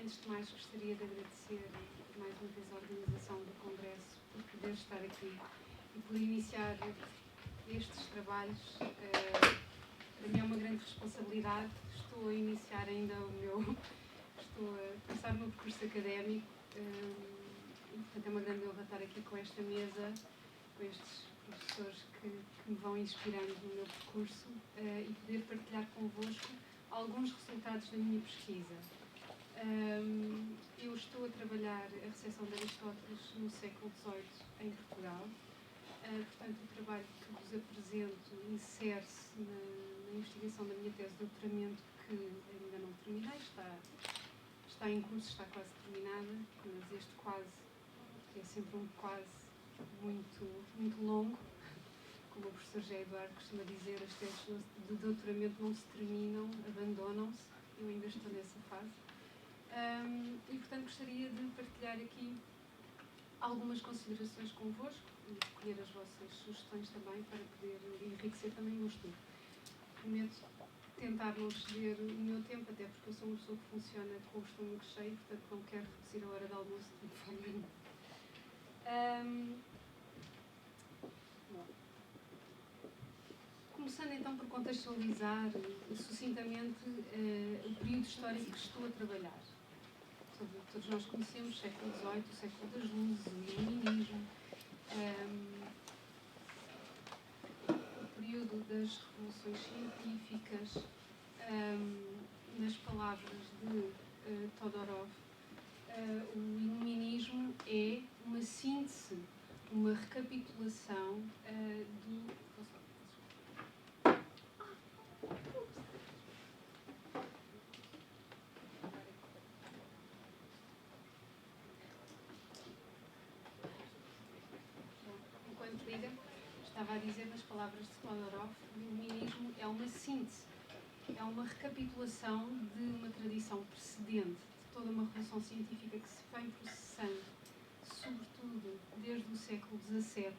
Antes de mais, gostaria de agradecer mais uma vez a organização do Congresso por poder estar aqui e por iniciar estes trabalhos. Para mim é uma grande responsabilidade. Estou a iniciar ainda estou a começar o meu percurso académico e, portanto, é uma grande honra estar aqui com esta mesa, com estes professores que me vão inspirando no meu percurso e poder partilhar convosco alguns resultados da minha pesquisa. Eu estou a trabalhar a recepção de Aristóteles no século XVIII em Portugal. Portanto, o trabalho que vos apresento insere-se na investigação da minha tese de doutoramento, que ainda não terminei, está em curso, está quase terminada, mas este quase é sempre um quase muito longo. Como o professor José Eduardo costuma dizer, as teses de doutoramento não se terminam, abandonam-se. Eu ainda estou nessa fase. E, portanto, gostaria de partilhar aqui algumas considerações convosco e recolher as vossas sugestões também para poder enriquecer também o meu estudo. Prometo tentar não exceder o meu tempo, até porque eu sou uma pessoa que funciona com o estômago cheio, portanto não quero reduzir a hora de almoço de forma nenhuma. Começando então por contextualizar sucintamente o período histórico que estou a trabalhar. Todos nós conhecemos o século XVIII, o século das luzes, o iluminismo, o período das revoluções científicas. Nas palavras de Todorov, o iluminismo é uma síntese, uma recapitulação do... Enquanto liga, estava a dizer nas palavras de Todorov, o iluminismo é uma síntese, é uma recapitulação de uma tradição precedente, de toda uma revolução científica que se vem processando, sobretudo desde o século XVII,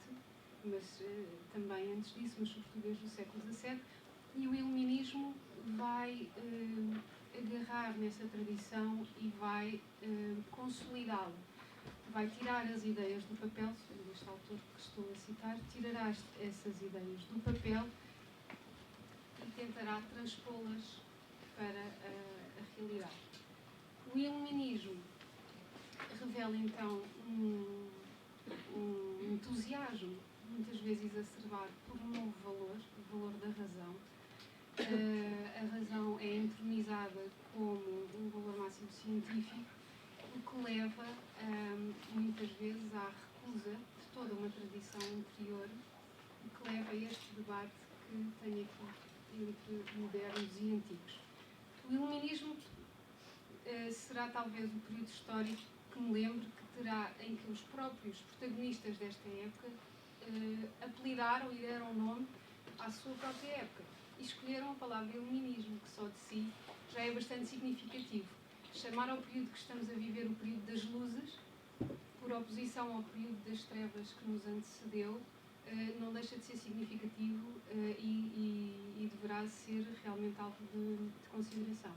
mas também antes disso, mas sobretudo desde o século XVII, e o iluminismo vai agarrar nessa tradição e vai consolidá-la. Vai tirar as ideias do papel, deste autor que estou a citar, tirará essas ideias do papel e tentará transpô-las para a realidade. O iluminismo revela então um entusiasmo, muitas vezes exacerbado por um novo valor, o valor da razão. A razão é entronizada como um valor máximo científico, o que leva muitas vezes à recusa de toda uma tradição anterior, o que leva a este debate que tem aqui entre modernos e antigos. O iluminismo será talvez o período histórico que me lembro que terá, em que os próprios protagonistas desta época apelidaram e deram nome à sua própria época e escolheram a palavra iluminismo, que só de si já é bastante significativo. Chamar ao período que estamos a viver o período das luzes, por oposição ao período das trevas que nos antecedeu, não deixa de ser significativo e deverá ser realmente algo de consideração.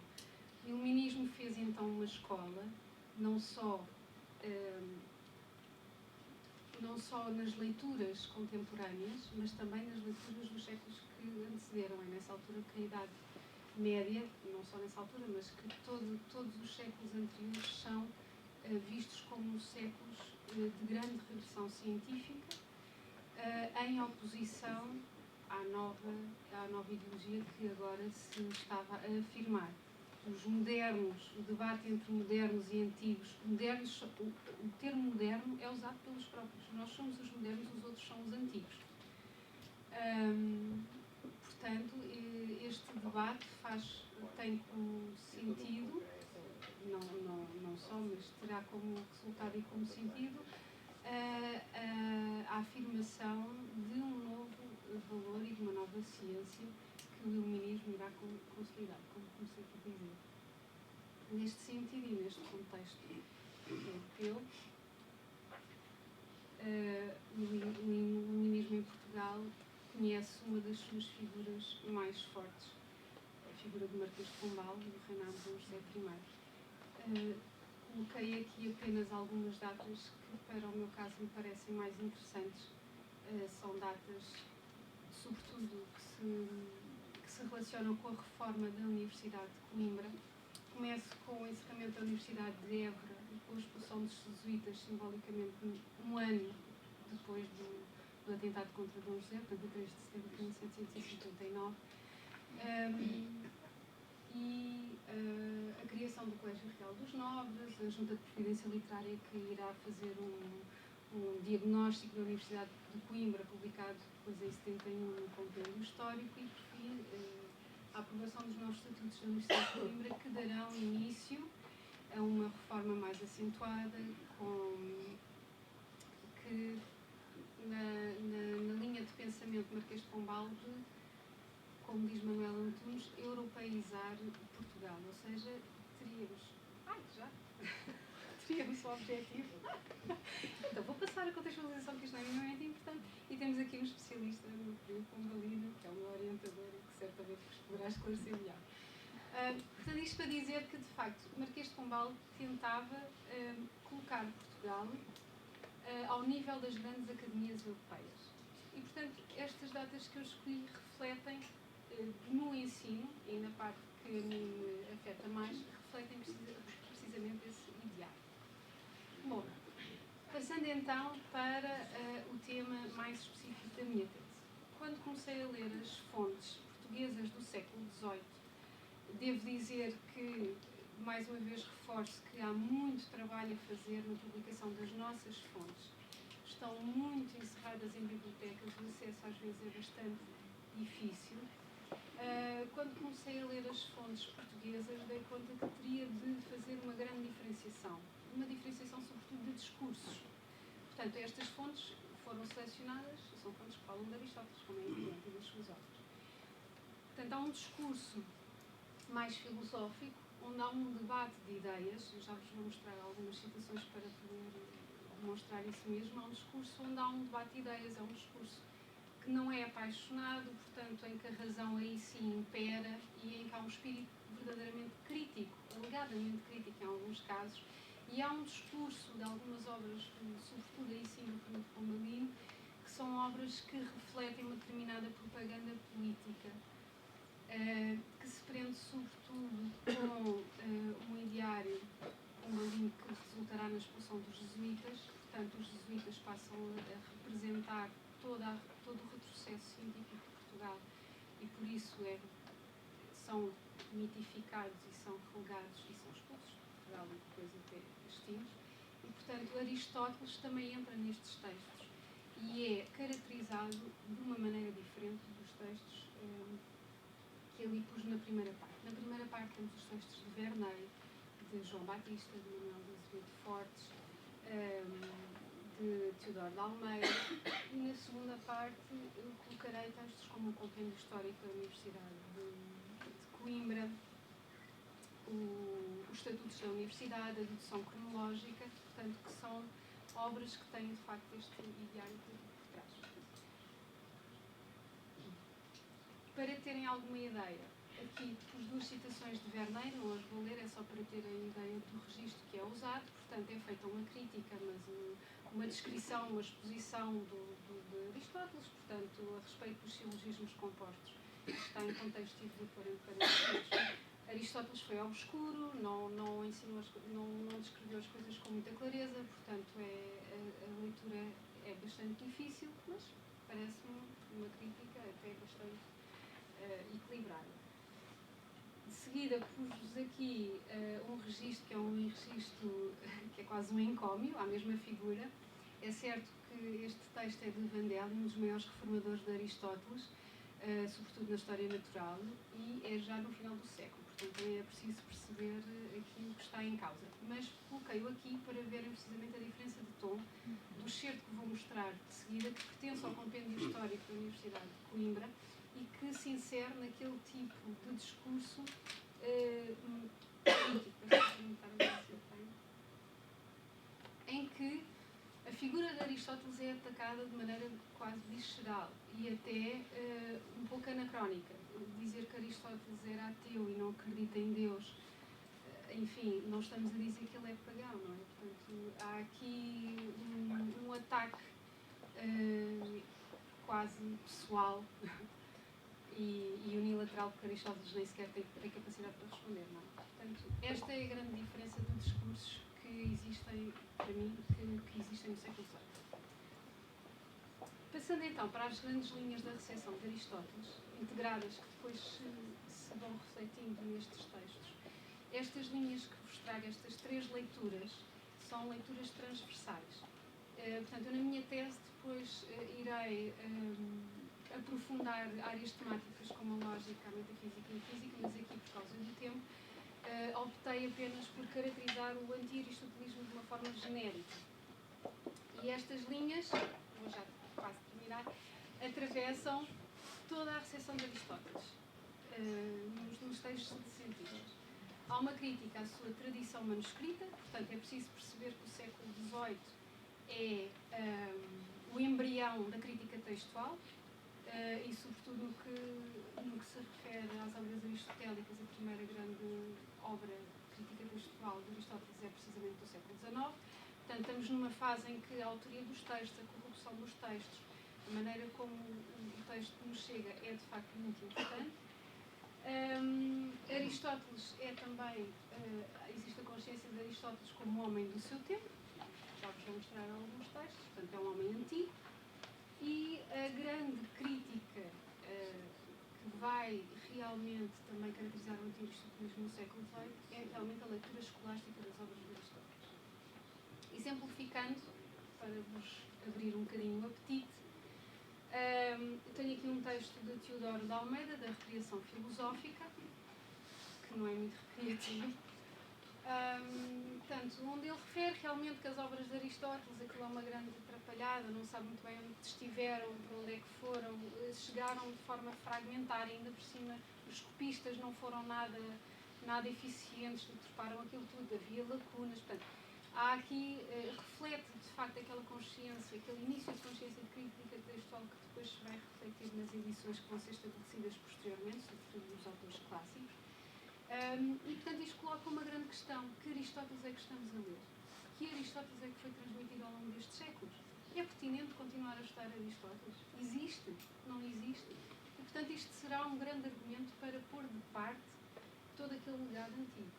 O iluminismo fez então uma escola, não só nas leituras contemporâneas, mas também nas leituras dos séculos que antecederam. É nessa altura que a Idade Média, não só nessa altura, mas que todos os séculos anteriores são vistos como séculos de grande regressão científica, em oposição à nova ideologia que agora se estava a afirmar. Os modernos, o debate entre modernos e antigos, modernos, o termo moderno é usado pelos próprios. Nós somos os modernos, os outros são os antigos. Portanto, este debate tem como sentido, não só, mas terá como resultado e como sentido a afirmação de um novo valor e de uma nova ciência que o iluminismo irá consolidar, como comecei por dizer. Neste sentido e neste contexto europeu, o iluminismo em Portugal conhece uma das suas figuras mais fortes, a figura do Marquês de Pombal, do reinado de Dom José I. coloquei aqui apenas algumas datas que, para o meu caso, me parecem mais interessantes. São datas, sobretudo, que se relacionam com a reforma da Universidade de Coimbra. Começo com o encerramento da Universidade de Évora e com a expulsão dos jesuítas, simbolicamente um ano depois do atentado contra Dom José, portanto, a 3 de setembro de 1759. A criação do Colégio Real dos Nobres, a Junta de Previdência Literária que irá fazer um diagnóstico da Universidade de Coimbra, publicado depois em 71 no compêndio histórico, e por fim a aprovação dos novos estatutos da Universidade de Coimbra, que darão início a uma reforma mais acentuada, que na linha de pensamento Marquês de Pombal, como diz Manuel Antunes, europeizar Portugal, ou seja, teríamos o objetivo. Então, vou passar a contextualização, que isto não é minimamente importante, e temos aqui um especialista no período pombalino, que é o meu orientador e que certamente vos poderá esclarecer melhor. Portanto, isto para dizer que, de facto, Marquês de Pombal tentava colocar Portugal ao nível das grandes academias europeias. E, portanto, estas datas que eu escolhi refletem no ensino, e na parte que a mim me afeta mais, refletem precisamente esse ideal. Bom, passando então para o tema mais específico da minha tese. Quando comecei a ler as fontes portuguesas do século XVIII, devo dizer que, mais uma vez, reforço que há muito trabalho a fazer na publicação das nossas fontes. Estão muito encerradas em bibliotecas, o acesso às vezes é bastante difícil. Quando comecei a ler as fontes portuguesas, dei conta que teria de fazer uma grande diferenciação. Uma diferenciação, sobretudo, de discursos. Portanto, estas fontes foram selecionadas, são fontes que falam de Aristóteles, como é evidente, e das suas obras. Portanto, há um discurso mais filosófico, onde há um debate de ideias. Eu já vos vou mostrar algumas citações para poder demonstrar isso mesmo. Há um discurso onde há um debate de ideias, é um discurso que não é apaixonado, portanto, em que a razão aí sim impera e em que há um espírito verdadeiramente crítico, alegadamente crítico em alguns casos, e há um discurso de algumas obras, sobretudo aí sim do período pombalino, que são obras que refletem uma determinada propaganda política, que se prende sobretudo com um ideário pombalino que resultará na expulsão dos jesuítas. Portanto, os jesuítas passam a representar todo o retrocesso científico de Portugal e por isso são mitificados e são relegados e são expulsos de Portugal e depois até extintos. E, portanto, Aristóteles também entra nestes textos e é caracterizado de uma maneira diferente dos textos que ali pus na primeira parte. Na primeira parte temos os textos de Verneuil, de João Batista, de Manuel de Azevedo Fortes, de Teodoro de Almeida, e na segunda parte eu colocarei textos como o Compêndio Histórico da Universidade de Coimbra, os Estatutos da Universidade, a Dedução Cronológica, portanto, que são obras que têm, de facto, este ideário por trás. Para terem alguma ideia, aqui pus duas citações de Verneuil, não as vou ler, é só para terem ideia do registro que é usado. Portanto, é feita uma crítica, mas uma descrição, uma exposição de Aristóteles, portanto, a respeito dos silogismos compostos. Está em contexto introdutório para Aristóteles foi obscuro, não ensinou não descreveu as coisas com muita clareza, portanto, a leitura é bastante difícil, mas parece-me uma crítica até bastante equilibrada. De seguida, pus-vos aqui um registro que é um registro que é quase um encómio, à mesma figura. É certo que este texto é de Vandel, um dos maiores reformadores de Aristóteles, sobretudo na história natural, e é já no final do século, portanto é preciso perceber aqui o que está em causa. Mas coloquei-o aqui para verem precisamente a diferença de tom do excerto que vou mostrar de seguida, que pertence ao compêndio histórico da Universidade de Coimbra e que se insere naquele tipo de discurso em que a figura de Aristóteles é atacada de maneira quase visceral e até um pouco anacrónica. Dizer que Aristóteles era ateu e não acredita em Deus enfim, não estamos a dizer que ele é pagão, não é? Portanto, há aqui um ataque quase pessoal e unilateral, porque Aristóteles nem sequer tem capacidade para responder, não é? Portanto, esta é a grande diferença de discursos que existem, para mim, que existem no século XVIII. Passando então para as grandes linhas da recepção de Aristóteles, integradas, que depois se vão refletindo nestes textos, estas linhas que vos trago, estas 3 leituras, são leituras transversais. Portanto, eu na minha tese depois irei aprofundar áreas temáticas como a lógica, a metafísica e a física, mas aqui, por causa do tempo, optei apenas por caracterizar o anti-aristotelismo de uma forma genérica. E estas linhas, vou já quase terminar, atravessam toda a recepção de Aristóteles, nos textos de sentidos. Há uma crítica à sua tradição manuscrita, portanto é preciso perceber que o século XVIII é o embrião da crítica textual, e sobretudo no que se refere às obras aristotélicas, a primeira grande obra crítica textual de Aristóteles é precisamente do século XIX. Portanto, estamos numa fase em que a autoria dos textos, a corrupção dos textos, a maneira como o texto nos chega é de facto muito importante. Aristóteles é também, existe a consciência de Aristóteles como homem do seu tempo, já vos vou mostrar alguns textos, portanto é um homem antigo, e a grande crítica que vai realmente também caracterizar o anti-aristotelismo no século XVIII é realmente a leitura escolástica das obras de Aristóteles. Exemplificando, para vos abrir um bocadinho o apetite, tenho aqui um texto de Teodoro de Almeida, da Recriação Filosófica, que não é muito recreativo, portanto, onde ele refere realmente que as obras de Aristóteles, aquilo é uma grande atrapalhada, não sabe muito bem onde estiveram, para onde é que foram, chegaram de forma fragmentária, ainda por cima os copistas não foram nada eficientes, treparam aquilo tudo, havia lacunas, portanto, há aqui, reflete de facto aquela consciência, aquele início de consciência de crítica textual que depois se vai refletir nas edições que vão ser estabelecidas posteriormente, sobretudo dos autores clássicos. E portanto isto coloca uma grande questão: que Aristóteles é que estamos a ler? Que Aristóteles é que foi transmitido ao longo destes séculos? É pertinente continuar a estudar Aristóteles? Existe? Não existe? E portanto isto será um grande argumento para pôr de parte todo aquele legado antigo.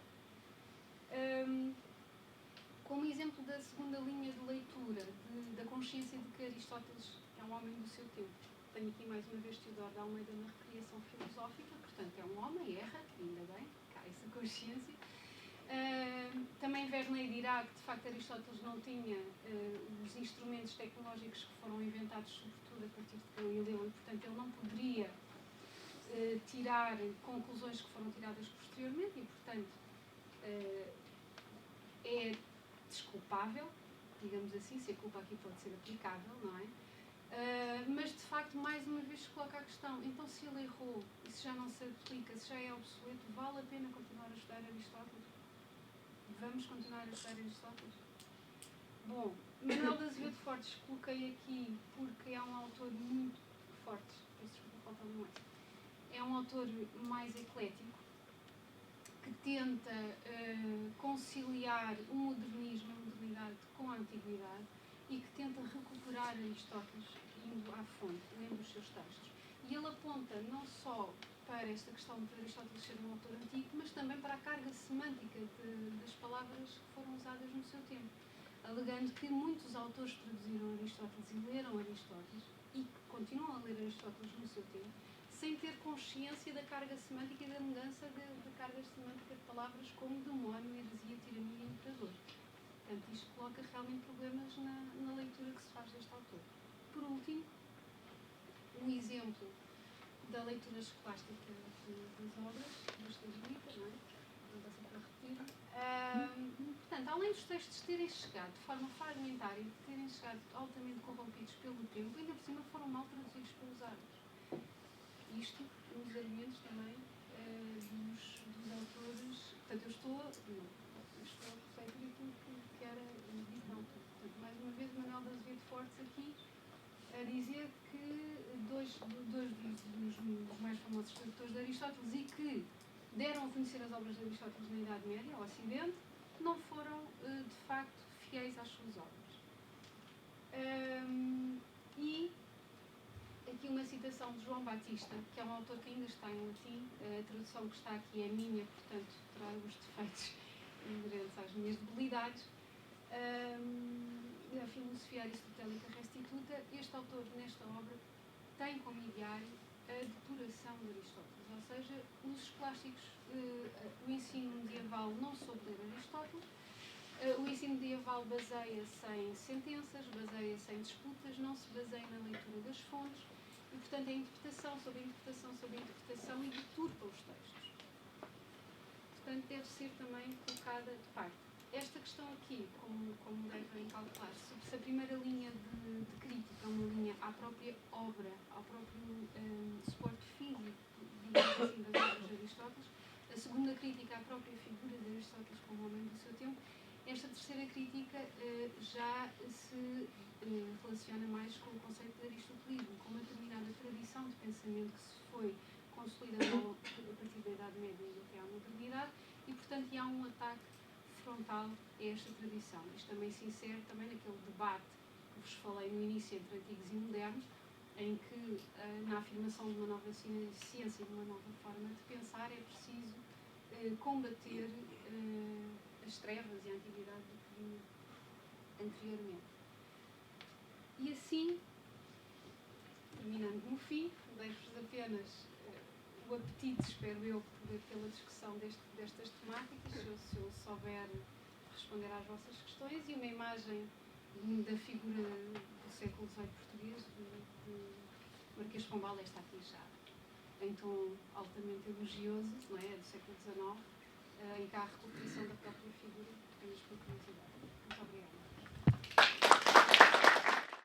Como exemplo da segunda linha de leitura, da consciência de que Aristóteles é um homem do seu tempo, tenho aqui mais uma vez Teodoro de Almeida na Recriação Filosófica, portanto é um homem, erra, ainda bem, que há essa consciência. Também Verney dirá que de facto Aristóteles não tinha os instrumentos tecnológicos que foram inventados sobretudo a partir de Galileu, e portanto ele não poderia tirar conclusões que foram tiradas posteriormente, e portanto é desculpável, digamos assim, se a culpa aqui pode ser aplicável, não é? Mas de facto, mais uma vez se coloca a questão: então se ele errou e se já não se aplica, se já é obsoleto, vale a pena continuar a estudar Aristóteles? Vamos continuar a estudar Aristóteles? Bom, Manuel de Azevedo Fortes coloquei aqui porque é um autor muito forte, peço desculpa, falta um é um autor mais eclético, que tenta conciliar o modernismo, a modernidade com a antiguidade, e que tenta recuperar Aristóteles indo à fonte, lendo os seus textos. E ele aponta não só para esta questão de Aristóteles ser um autor antigo, mas também para a carga semântica das palavras que foram usadas no seu tempo, alegando que muitos autores traduziram Aristóteles e leram Aristóteles, e que continuam a ler Aristóteles no seu tempo, sem ter consciência da carga semântica e da mudança de carga semântica de palavras como demónio, heresia, tirania e imperador. Portanto, isto coloca realmente problemas na leitura que se faz deste autor. Por último, um exemplo da leitura escolástica das obras, bastante bonita, não é? Não dá sempre a repetir. Portanto, além dos textos terem chegado de forma fragmentária e de terem chegado altamente corrompidos pelo tempo, ainda por cima foram mal traduzidos pelos árabes. Isto, nos argumentos também dos autores. Portanto, eu estou a refletir aquilo que era dito na altura. Portanto, mais uma vez, Manuel de Azevedo Fortes aqui a dizer que dois dos mais famosos tradutores de Aristóteles, e que deram a conhecer as obras de Aristóteles na Idade Média, ao Ocidente, não foram, de facto, fiéis às suas obras. E aqui uma citação de João Batista, que é um autor que ainda está em latim. A tradução que está aqui é minha, portanto, trago os defeitos inerentes às minhas debilidades. A Filosofia Aristotélica Restituta, este autor, nesta obra, tem como ideário a depuração de Aristóteles, ou seja, os escolásticos, o ensino medieval não soube ler Aristóteles, o ensino medieval baseia-se em sentenças, baseia-se em disputas, não se baseia na leitura das fontes e, portanto, é interpretação sobre interpretação sobre interpretação e deturpa os textos. Portanto, deve ser também colocada de parte. Esta questão aqui, como devem calcular, se a primeira linha de crítica é uma linha à própria obra, ao próprio suporte físico, digamos assim, das obras de Aristóteles, a segunda crítica à própria figura de Aristóteles como homem do seu tempo, esta terceira crítica já se relaciona mais com o conceito de aristotelismo, com uma determinada tradição de pensamento que se foi consolidando a partir da Idade Média e até à modernidade, e, portanto, há um ataque frontal a esta tradição. Isto também se insere também naquele debate que vos falei no início entre antigos e modernos, em que, na afirmação de uma nova ciência e de uma nova forma de pensar, é preciso combater as trevas e a antiguidade do que vinha anteriormente. E assim, terminando no fim, deixo-vos apenas o apetite, espero eu, pela discussão destas temáticas, se eu souber responder às vossas questões, e uma imagem da figura do século XVIII português, de Marquês de Pombal, esta aqui já em tom altamente elogioso, não é? Do século XIX, em que há a recuperação da própria figura, apenas para